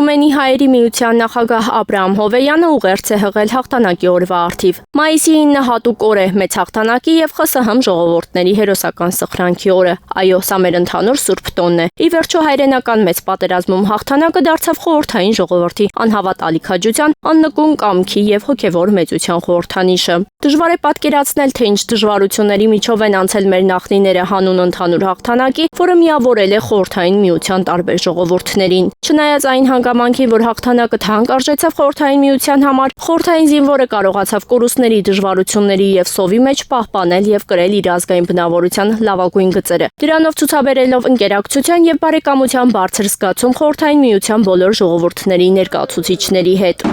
Տյումենի հայերի միության նախագահ Աբրահամ Հովեյանը ուղերձ է հղել հաղթանակի օրվա առթիվ։ Մայիսի 9-ը հատուկ օր է մեծ հաղթանակի եւ ԽՍՀՄ ժողովուրդների հերոսական սխրանքի օրը։ Այո, սա մեր ընդհանուր սուրբ տոնն է։ Ի վերջո հայրենական մեծ պատերազմում հաղթանակը դարձավ խորհրդային ժողովրդի անհավատալի քաջության, աննկուն կամքի եւ հոգեվոր մեծության խորհրդանիշը։ Դժվար է պատկերացնել, թե ինչ դժվարությունների միջով են անցել մեր նախնիները հանուն ընդհանուր հաղթանակի, որը միավորել է խորհրդային միության տարբեր ժողովուրդներին։ Չնայած այն հանգամանքին, որ հաղթանակը թանկ արժեցավ խորհրդային միության համար, խորհրդային զինվորը կարողացավ կորուստների, դժվարությունների եւ սովի մեջ պահպանել եւ կրել իր ազգային բնավորության լավագույն գծերը։ Դրանով ցուցաբերելով ընկերակցության եւ բարեկամության բարձր զգացում խորհրդային միության բոլոր ժողովուրդների ներկայացուցիչների հետ։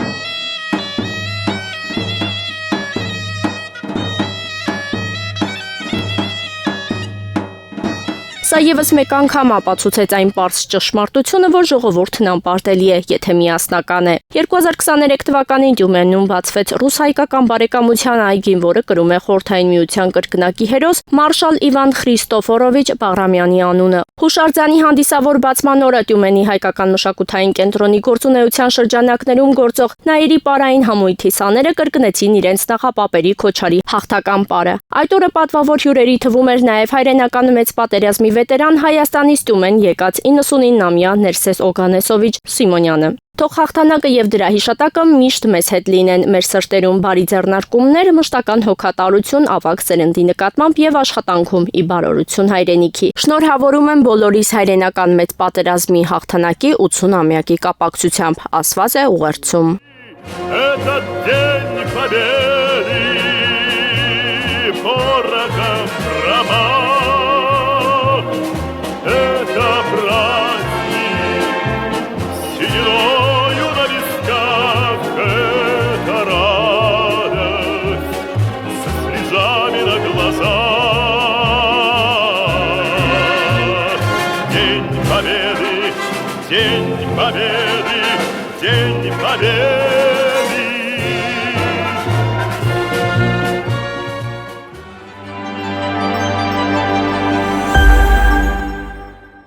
Սա եւս մեկ անգամ ապացուցեց այն պարզ ճշմարտությունը, որ ժողովուրդն անպարտելի է, եթե միասնական է։ 2023 թվականին Տյումենում բացվեց ռուս-հայկական բարեկամության այգին, որը կրում է խորհրդային միության կրկնակի հերոս մարշալ Իվան Խրիստոֆորովիչ Բաղրամյանի անունը։ Հուշարձանի հանդիսավոր բացման օրը Տյումենի հայկական մշակութային կենտրոնի գործունեության շրջանակներում գործող Նաիրի պարային համույթի սաները կրկնեցին իրենց նախապապերի Քոչարի հաղթական պարը։ Այդ օրը պատվավոր հյուրերի թվում էր նաև հայրենական մեծ պատերազմի վետերան Հայաստանից Տյումեն եկած 99-ամյա Ներսես Օգանեսովիչ Սիմոնյանը։ Թող հաղթանակը եւ դրա հիշատակը միշտ մեզ հետ լինեն մեր սրտերում բարի ձեռնարկումներ, մշտական հոգատարություն, ավագ սերնդի նկատմամբ եւ աշխատանքում ի բարօրություն հայրենիքի։ Շնորհավորում եմ բոլորիս հայրենական մեծ պատերազմի հաղթանակի 80-ամյակի կապակցությամբ, ասված է ուղերձում։ День Победы, День Победы.